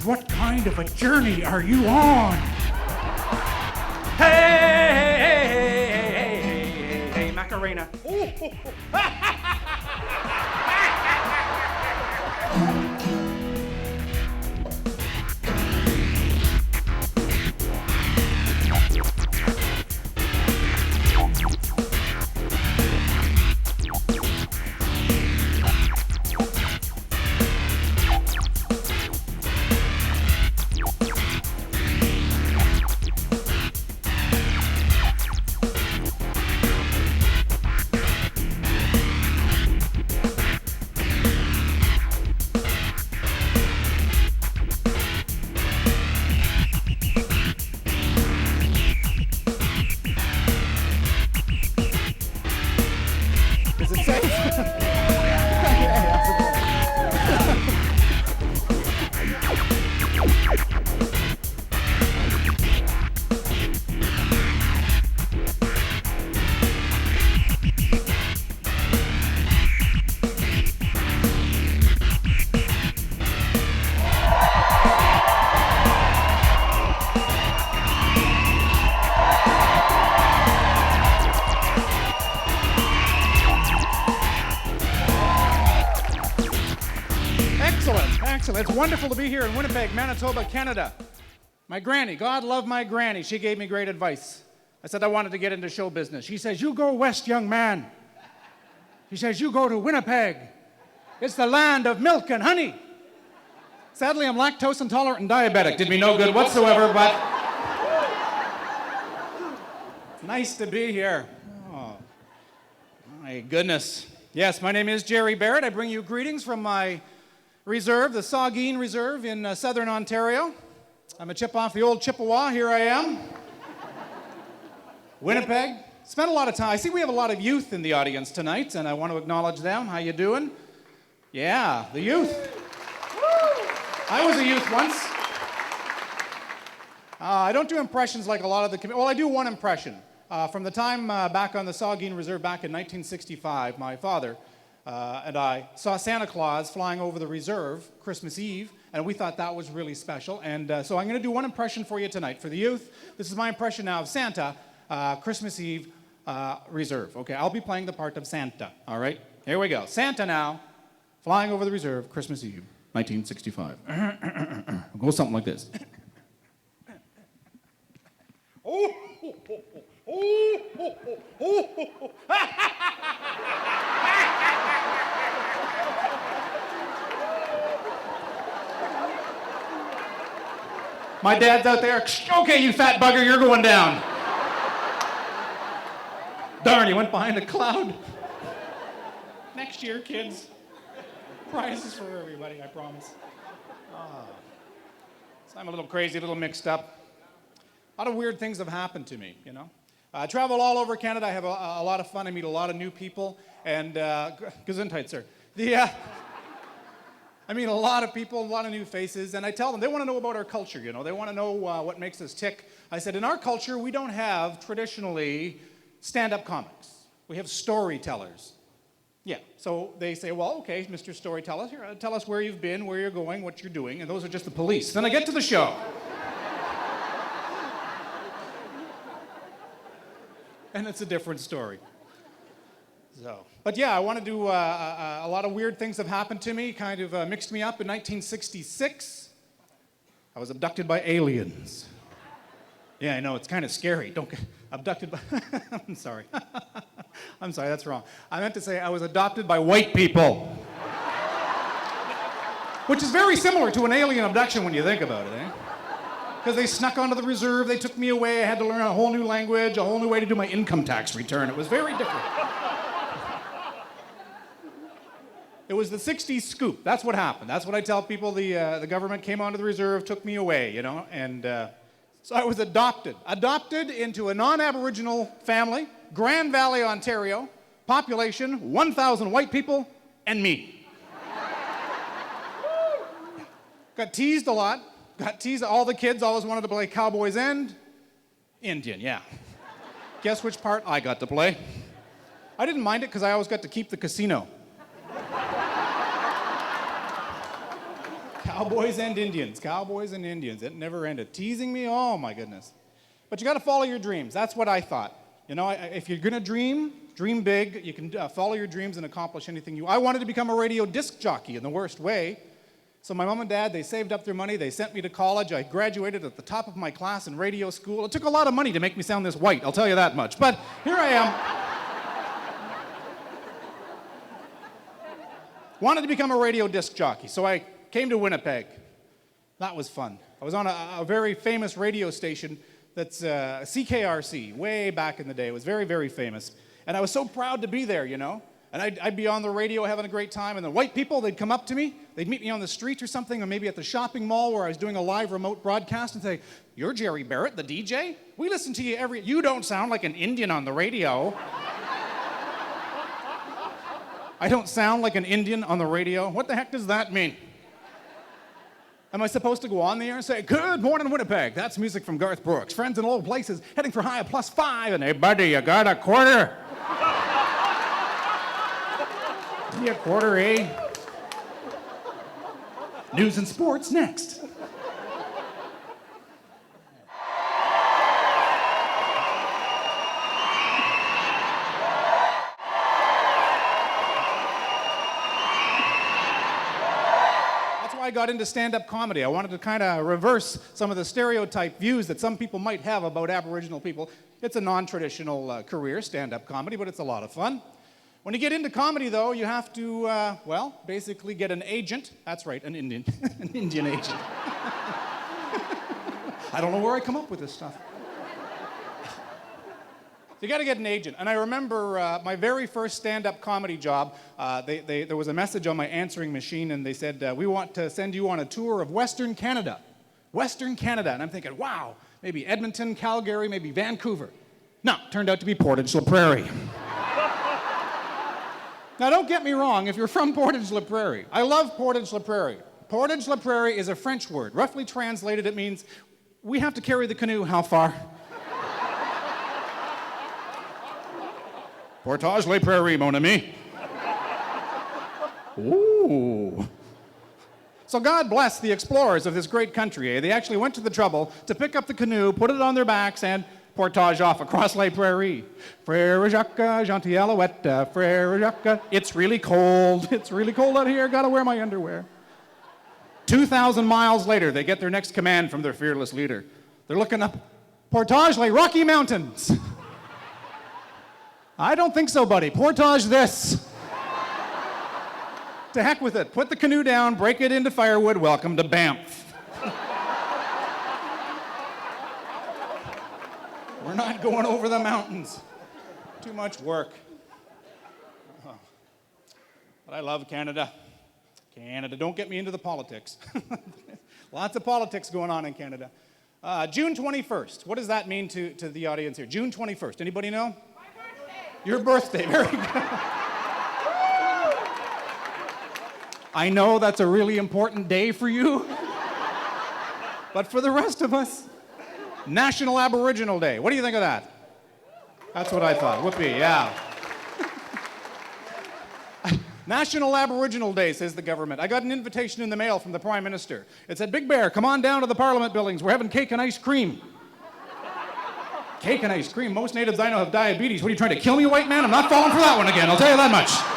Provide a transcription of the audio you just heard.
what kind of a journey are you on? Hey, Macarena. Excellent. It's wonderful to be here in Winnipeg, Manitoba, Canada. My granny, God love my granny, she gave me great advice. I said I wanted to get into show business. She says, you go west, young man. She says, you go to Winnipeg. It's the land of milk and honey. Sadly, I'm lactose intolerant and diabetic. Did me no good whatsoever, but nice to be here. Oh, my goodness. Yes, my name is Gerry Barrett. I bring you greetings from my reserve, the Saugeen Reserve in southern Ontario. I'm a chip off the old Chippewa. Here I am. Winnipeg. Spent a lot of time. I see we have a lot of youth in the audience tonight, and I want to acknowledge them. How you doing? Yeah, the youth. I was a youth once. I don't do impressions like a lot of the well, I do one impression. From the time back on the Saugeen Reserve back in 1965, my father and I saw Santa Claus flying over the reserve Christmas Eve, and we thought that was really special. And so I'm going to do one impression for you tonight. For the youth, this is my impression now of Santa, Christmas Eve reserve. Okay, I'll be playing the part of Santa, all right? Here we go. Santa now, flying over the reserve Christmas Eve, 1965. It'll go something like this. My dad's out there. Okay, you fat bugger, you're going down. Darn, you went behind a cloud. Next year, kids. Prizes for everybody, I promise. So I'm a little crazy, a little mixed up. A lot of weird things have happened to me, you know. I travel all over Canada. I have a lot of fun. I meet a lot of new people. And, Gesundheit, sir. I meet a lot of people, a lot of new faces, and I tell them, they want to know about our culture, you know. They want to know what makes us tick. I said, in our culture, we don't have, traditionally, stand-up comics. We have storytellers. Yeah, so they say, well, okay, Mr. Storyteller, here, tell us where you've been, where you're going, what you're doing, and those are just the police. Then I get to the show. And it's a different story. So, but yeah, I want to do a lot of weird things have happened to me, kind of mixed me up. In 1966, I was abducted by aliens. Yeah, I know, it's kind of scary. Don't get abducted by, I'm sorry. I'm sorry, that's wrong. I meant to say I was adopted by white people. Which is very similar to an alien abduction when you think about it, eh? Because they snuck onto the reserve, they took me away, I had to learn a whole new language, a whole new way to do my income tax return. It was very different. It was the 60s scoop. That's what happened. That's what I tell people. The government came onto the reserve, took me away, you know, and so I was adopted. Adopted into a non-Aboriginal family, Grand Valley, Ontario, population 1,000 white people, and me. Got teased a lot. Got teased. All the kids always wanted to play Cowboys and Indian, yeah. Guess which part I got to play? I didn't mind it because I always got to keep the casino. Cowboys and Indians, cowboys and Indians. It never ended. Teasing me, oh my goodness. But you got to follow your dreams. That's what I thought. You know, if you're going to dream big. You can follow your dreams and accomplish anything I wanted to become a radio disc jockey in the worst way. So my mom and dad, they saved up their money. They sent me to college. I graduated at the top of my class in radio school. It took a lot of money to make me sound this white, I'll tell you that much. But here I am. Wanted to become a radio disc jockey, so I came to Winnipeg. That was fun. I was on a very famous radio station that's CKRC, way back in the day. It was very, very famous. And I was so proud to be there, you know. And I'd be on the radio having a great time, and the white people, they'd come up to me, they'd meet me on the street or something, or maybe at the shopping mall where I was doing a live remote broadcast, and say, "You're Gerry Barrett, the DJ? We listen to you you don't sound like an Indian on the radio." I don't sound like an Indian on the radio? What the heck does that mean? Am I supposed to go on the air and say, "Good morning, Winnipeg. That's music from Garth Brooks. Friends in low places, heading for high +5, and hey, buddy, you got a quarter?" A quarter, eh? News and sports next. I got into stand-up comedy. I wanted to kind of reverse some of the stereotype views that some people might have about Aboriginal people. It's a non-traditional career, stand-up comedy, but it's a lot of fun. When you get into comedy, though, you have to, basically get an agent. That's right, an Indian, an Indian agent. I don't know where I come up with this stuff. So you got to get an agent. And I remember my very first stand-up comedy job, there was a message on my answering machine, and they said, "We want to send you on a tour of Western Canada." Western Canada. And I'm thinking, wow, maybe Edmonton, Calgary, maybe Vancouver. No, turned out to be Portage la Prairie. Now, don't get me wrong, if you're from Portage la Prairie, I love Portage la Prairie. Portage la Prairie is a French word. Roughly translated, it means, we have to carry the canoe how far? Portage la Prairie, mon ami. Ooh. So God bless the explorers of this great country, eh? They actually went to the trouble to pick up the canoe, put it on their backs, and portage off across La Prairie. Frere Jacques, gentil alouette, Frere Jacques. It's really cold. It's really cold out here. Gotta wear my underwear. 2,000 miles later, they get their next command from their fearless leader. They're looking up Portage les Rocky Mountains. I don't think so, buddy. Portage this. To heck with it. Put the canoe down, break it into firewood. Welcome to Banff. We're not going over the mountains. Too much work. But I love Canada. Canada, don't get me into the politics. Lots of politics going on in Canada. June 21st. What does that mean to the audience here? June 21st. Anybody know? My birthday. Your birthday. Very good. I know that's a really important day for you. But for the rest of us, National Aboriginal Day. What do you think of that? That's what I thought. Whoopee, yeah. National Aboriginal Day, says the government. I got an invitation in the mail from the Prime Minister. It said, "Big Bear, come on down to the Parliament buildings. We're having cake and ice cream." Cake and ice cream? Most natives I know have diabetes. What, are you trying to kill me, white man? I'm not falling for that one again, I'll tell you that much.